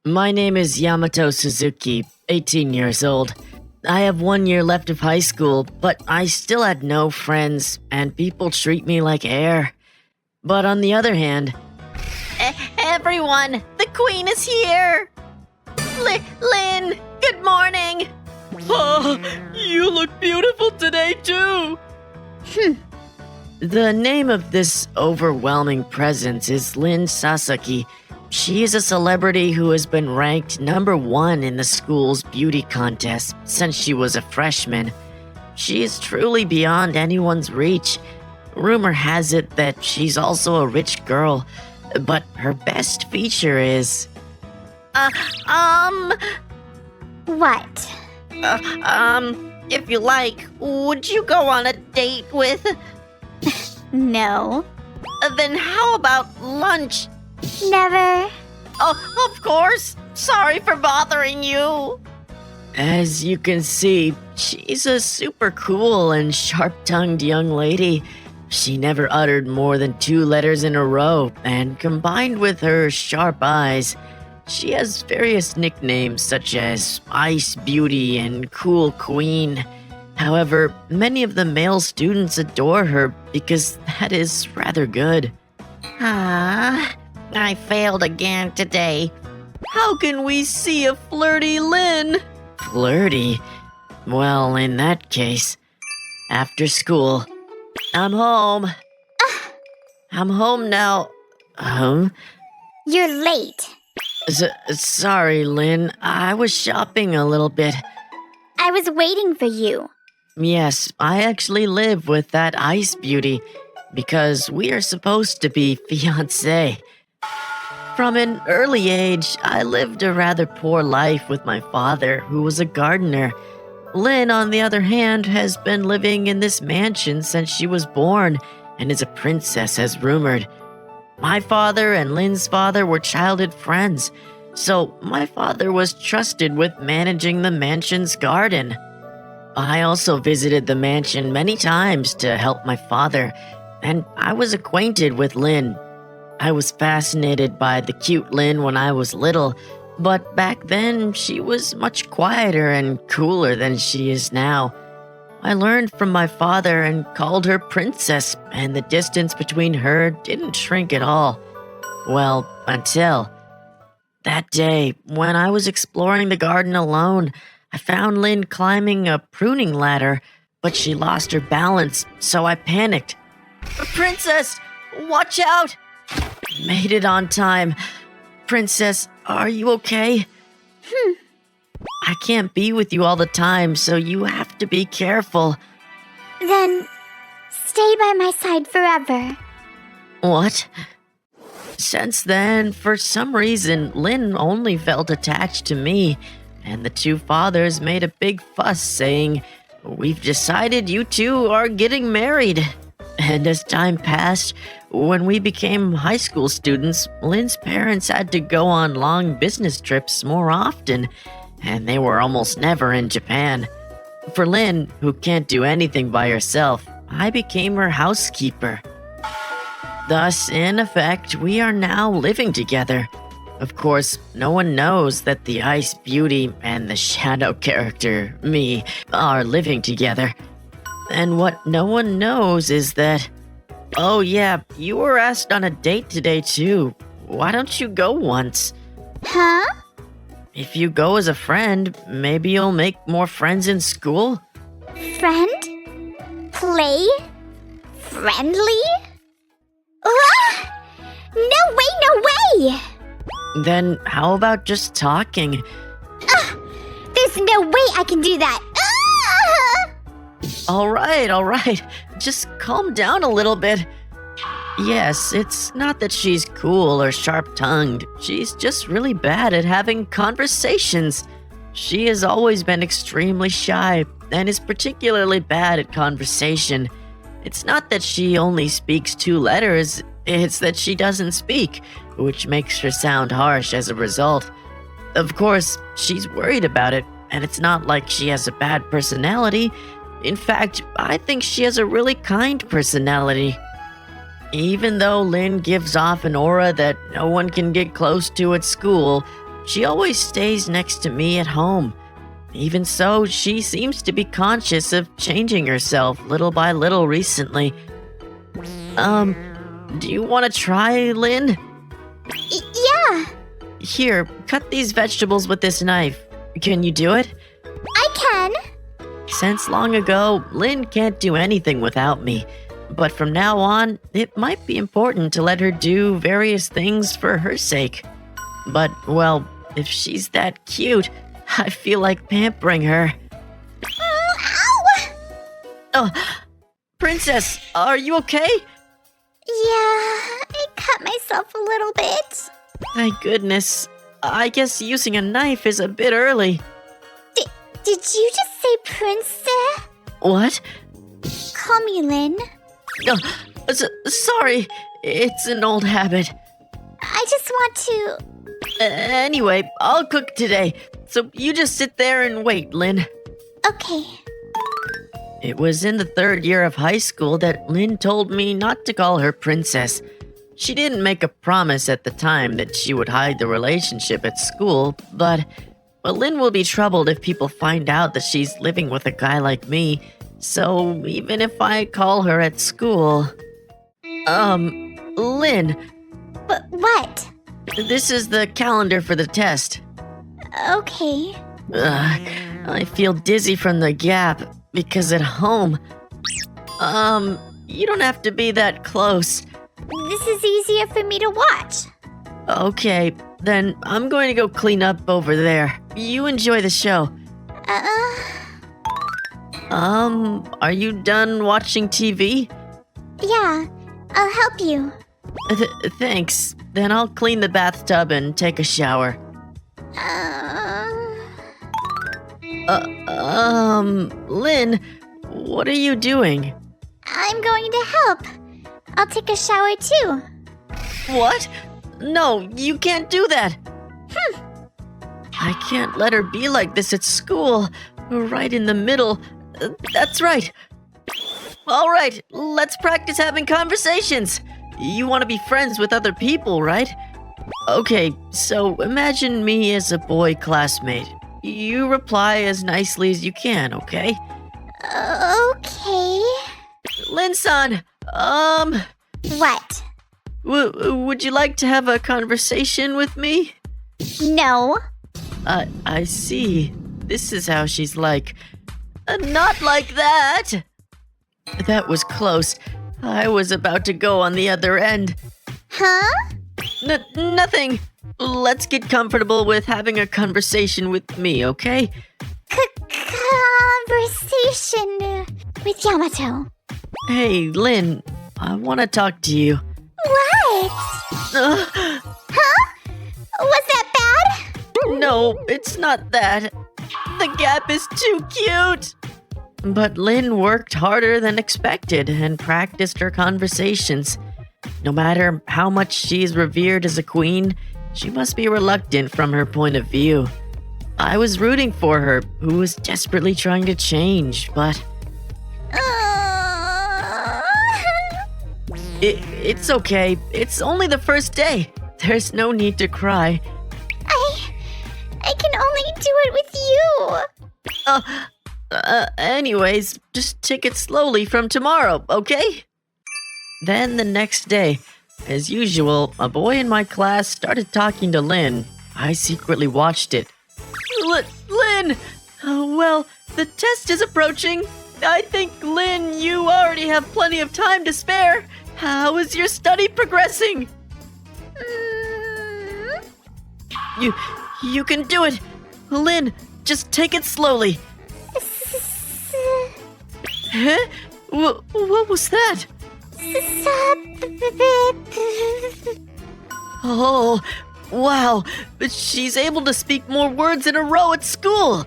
My name is Yamato Suzuki, 18 years old. I have 1 year left of high school, but I still had no friends, and people treat me like air. But on the other hand... Everyone, the queen is here! Lynn, good morning! Oh, you look beautiful today, too! The name of this overwhelming presence is Lynn Sasaki. She is a celebrity who has been ranked #1 in the school's beauty contest since she was a freshman. She is truly beyond anyone's reach. Rumor has it that she's also a rich girl, but her best feature is... What? If you like, would you go on a date with... No. Then how about lunch? Never. Oh, of course. Sorry for bothering you. As you can see, she's a super cool and sharp-tongued young lady. She never uttered more than 2 letters in a row, and combined with her sharp eyes, she has various nicknames such as Ice Beauty and Cool Queen. However, many of the male students adore her because that is rather good. I failed again today. How can we see a flirty Lynn? Flirty? Well, in that case, after school. I'm home. I'm home now. You're late. Sorry, Lynn. I was shopping a little bit. I was waiting for you. Yes, I actually live with that Ice Beauty because we are supposed to be fiancé. From an early age, I lived a rather poor life with my father, who was a gardener. Lynn, on the other hand, has been living in this mansion since she was born and is a princess, as rumored. My father and Lynn's father were childhood friends, so my father was trusted with managing the mansion's garden. I also visited the mansion many times to help my father, and I was acquainted with Lynn. I was fascinated by the cute Lynn when I was little, but back then she was much quieter and cooler than she is now. I learned from my father and called her Princess, and the distance between her didn't shrink at all. Well, until that day when I was exploring the garden alone. I found Lynn climbing a pruning ladder, but she lost her balance, so I panicked. Princess, watch out! Made it on time. Princess, are you okay? I can't be with you all the time, so you have to be careful. Then stay by my side forever. What? Since then, for some reason, Lynn only felt attached to me, and the 2 fathers made a big fuss saying, "We've decided you 2 are getting married." And as time passed, when we became high school students, Lynn's parents had to go on long business trips more often, and they were almost never in Japan. For Lynn, who can't do anything by herself, I became her housekeeper. Thus, in effect, we are now living together. Of course, no one knows that the Ice Beauty and the shadow character, me, are living together. And what no one knows is that... Oh yeah, you were asked on a date today too. Why don't you go once? Huh? If you go as a friend, maybe you'll make more friends in school? Friend? Play? Friendly? Ah! No way, no way! Then how about just talking? There's no way I can do that! All right. Just calm down a little bit. Yes, it's not that she's cool or sharp-tongued. She's just really bad at having conversations. She has always been extremely shy and is particularly bad at conversation. It's not that she only speaks 2 letters, it's that she doesn't speak, which makes her sound harsh as a result. Of course, she's worried about it, and it's not like she has a bad personality. In fact, I think she has a really kind personality. Even though Lynn gives off an aura that no one can get close to at school, she always stays next to me at home. Even so, she seems to be conscious of changing herself little by little recently. Do you want to try, Lynn? Yeah, Here, cut these vegetables with this knife. Can you do it? I can. Since long ago, Lynn can't do anything without me. But from now on, it might be important to let her do various things for her sake. But, well, if she's that cute, I feel like pampering her. Ow! Oh, Princess, are you okay? Yeah, I cut myself a little bit. My goodness, I guess using a knife is a bit early. Did you just say princess? What? Call me Lynn. Oh, sorry, it's an old habit. I just want to... Anyway, I'll cook today, so you just sit there and wait, Lynn. Okay. It was in the 3rd year of high school that Lynn told me not to call her princess. She didn't make a promise at the time that she would hide the relationship at school, but Lynn will be troubled if people find out that she's living with a guy like me. So even if I call her at school... Lynn, What? this is the calendar for the test. Okay. I feel dizzy from the gap because at home... you don't have to be that close. This is easier for me to watch. Okay, then I'm going to go clean up over there. You enjoy the show. Are you done watching TV? Yeah, I'll help you. Thanks. Then I'll clean the bathtub and take a shower. Lynn, what are you doing? I'm going to help. I'll take a shower too. What? No, you can't do that. I can't let her be like this at school. Right in the middle. That's right. All right, let's practice having conversations. You want to be friends with other people, right? Okay, so imagine me as a boy classmate. You reply as nicely as you can, okay? Okay. Lin-san, What? would you like to have a conversation with me? No. I see. This is how she's like. Not like that! That was close. I was about to go on the other end. Huh? Nothing. Let's get comfortable with having a conversation with me, okay? Conversation with Yamato. Hey, Lynn, I want to talk to you. What? Uh, Huh? Was that bad? no, it's not that. The gap is too cute. But Lynn worked harder than expected and practiced her conversations. No matter how much she's revered as a queen, she must be reluctant from her point of view. I was rooting for her, who was desperately trying to change, but it's okay. It's only the first day. There's no need to cry. I can only do it with you. Anyways, just take it slowly from tomorrow, okay? Then the next day, as usual, a boy in my class started talking to Lynn. I secretly watched it. Lynn! Well, the test is approaching. I think, Lynn, you already have plenty of time to spare. How is your study progressing? You can do it. Lynn, just take it slowly. Huh? What was that? Oh, wow. She's able to speak more words in a row at school.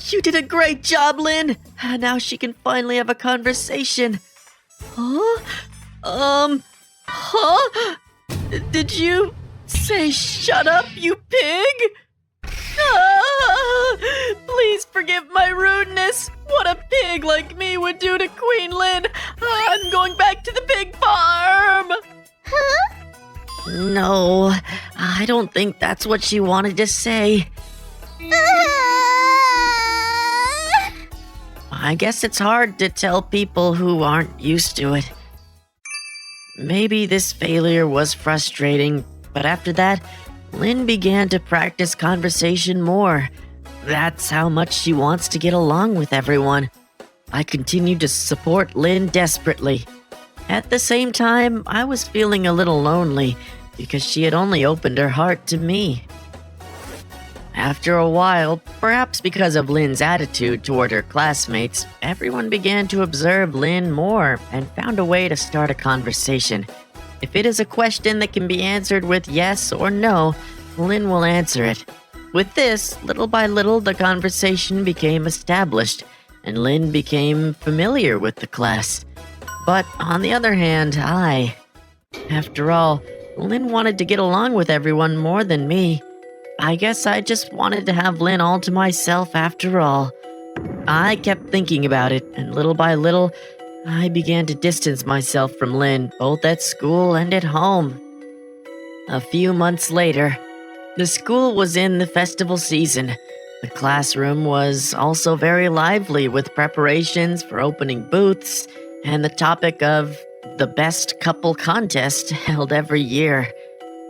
You did a great job, Lynn. Now she can finally have a conversation. Huh? Huh? Did you say shut up, you pig? Please forgive my rudeness. What a pig like me would do to Queen Lynn. I'm going back to the pig farm. Huh? No, I don't think that's what she wanted to say. I guess it's hard to tell people who aren't used to it. Maybe this failure was frustrating, but after that, Lynn began to practice conversation more. That's how much she wants to get along with everyone. I continued to support Lynn desperately. At the same time, I was feeling a little lonely because she had only opened her heart to me. After a while, perhaps because of Lynn's attitude toward her classmates, everyone began to observe Lynn more and found a way to start a conversation. If it is a question that can be answered with yes or no, Lynn will answer it. With this, little by little, the conversation became established, and Lynn became familiar with the class. But on the other hand, after all, Lynn wanted to get along with everyone more than me. I guess I just wanted to have Lynn all to myself after all. I kept thinking about it, and little by little, I began to distance myself from Lynn, both at school and at home. A few months later, the school was in the festival season. The classroom was also very lively with preparations for opening booths and the topic of the best couple contest held every year.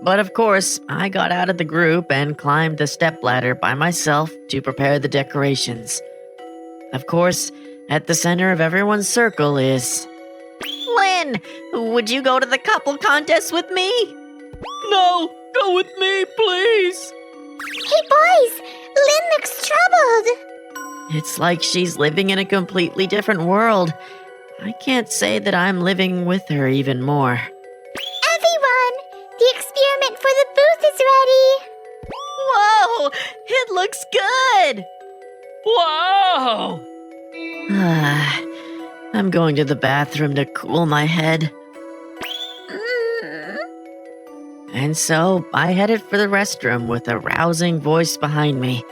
But of course, I got out of the group and climbed the stepladder by myself to prepare the decorations. Of course, at the center of everyone's circle is... Lynn, would you go to the couple contest with me? No, go with me, please! Hey boys, Lynn looks troubled. It's like she's living in a completely different world. I can't say that I'm living with her even more. Everyone, the experiment for the booth is ready. Whoa, it looks good. Wow! I'm going to the bathroom to cool my head. And so I headed for the restroom with a rousing voice behind me.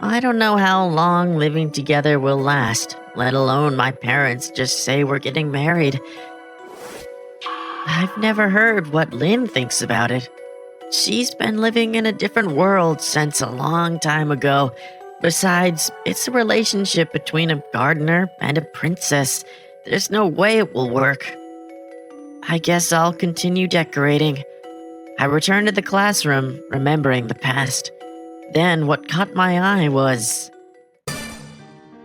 I don't know how long living together will last, let alone my parents just say we're getting married. I've never heard what Lynn thinks about it. She's been living in a different world since a long time ago. Besides, it's a relationship between a gardener and a princess. There's no way it will work. I guess I'll continue decorating. I returned to the classroom, remembering the past. Then what caught my eye was...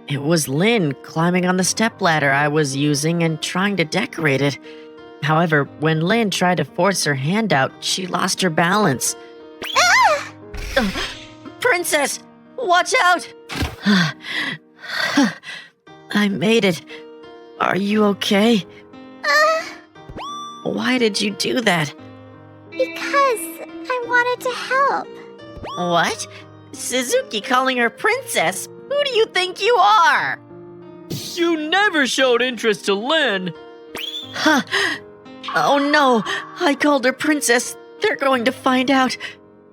It was Lynn climbing on the stepladder I was using and trying to decorate it. However, when Lynn tried to force her hand out, she lost her balance. Princess, watch out! I made it. Are you okay? Why did you do that? Because I wanted to help. What? Suzuki calling her princess? Who do you think you are? You never showed interest to Lynn. Oh no, I called her princess. They're going to find out.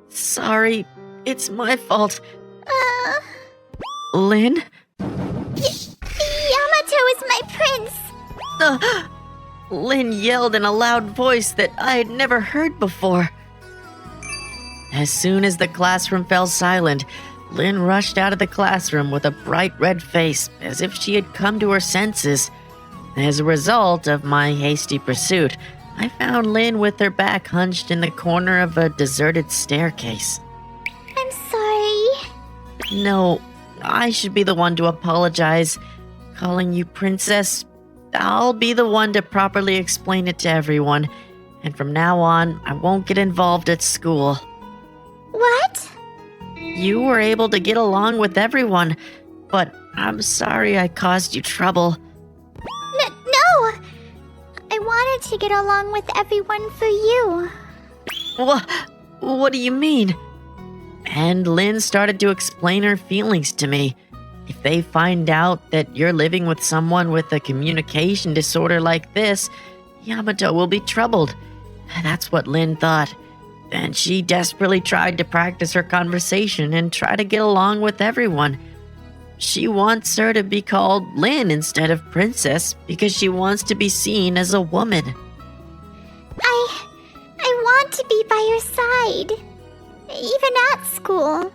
Sorry, it's my fault. Lynn? Yamato is my prince. Lynn yelled in a loud voice that I had never heard before. As soon as the classroom fell silent, Lynn rushed out of the classroom with a bright red face, as if she had come to her senses. As a result of my hasty pursuit, I found Lynn with her back hunched in the corner of a deserted staircase. I'm sorry. No, I should be the one to apologize. Calling you princess, I'll be the one to properly explain it to everyone. And from now on, I won't get involved at school. What? You were able to get along with everyone, but I'm sorry I caused you trouble. No! I wanted to get along with everyone for you. What do you mean? And Lynn started to explain her feelings to me. If they find out that you're living with someone with a communication disorder like this, Yamato will be troubled. That's what Lynn thought. And she desperately tried to practice her conversation and try to get along with everyone. She wants her to be called Lynn instead of princess because she wants to be seen as a woman. I want to be hide. Even at school.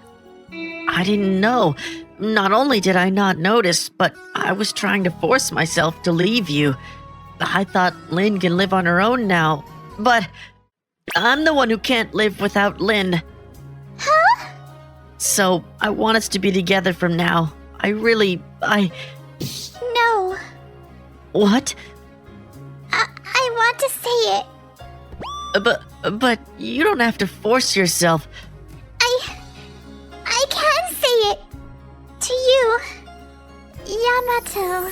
I didn't know. Not only did I not notice, but I was trying to force myself to leave you. I thought Lynn can live on her own now, but I'm the one who can't live without Lynn. Huh? So I want us to be together from now. No. What? I want to say it. But you don't have to force yourself. I can say it. To you. Yamato.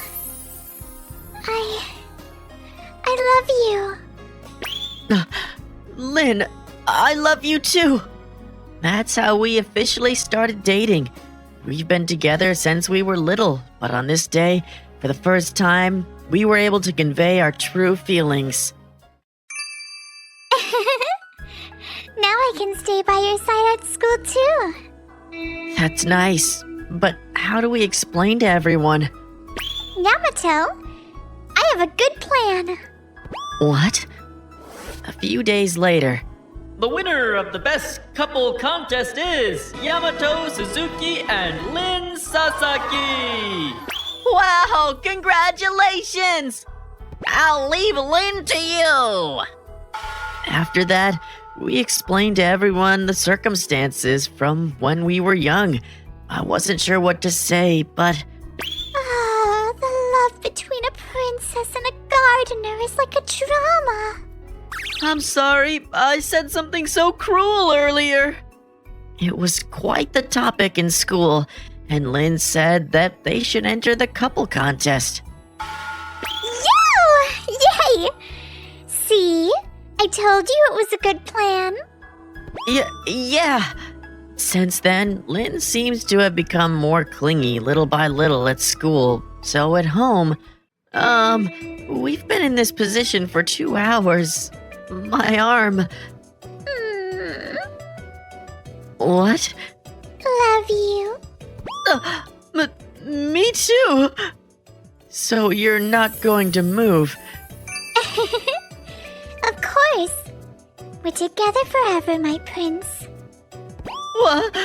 I love you. Lynn, I love you too. That's how we officially started dating. We've been together since we were little, but on this day, for the first time, we were able to convey our true feelings. Now I can stay by your side at school too. That's nice, but how do we explain to everyone? Yamato, I have a good plan. What? A few days later. The winner of the best couple contest is Yamato Suzuki and Lynn Sasaki. Wow, congratulations! I'll leave Lynn to you. After that, we explained to everyone the circumstances from when we were young. I wasn't sure what to say, but Ah, the love between a princess and a gardener is like a drama. I'm sorry, I said something so cruel earlier. It was quite the topic in school, and Lynn said that they should enter the couple contest. Yo! Yay! See? I told you it was a good plan. Yeah. Since then, Lynn seems to have become more clingy little by little at school. So at home, we've been in this position for 2 hours. My arm. What? Love you. Me too. So you're not going to move? Of course. We're together forever, my prince. What?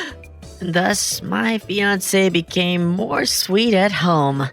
Thus, my fiancé became more sweet at home.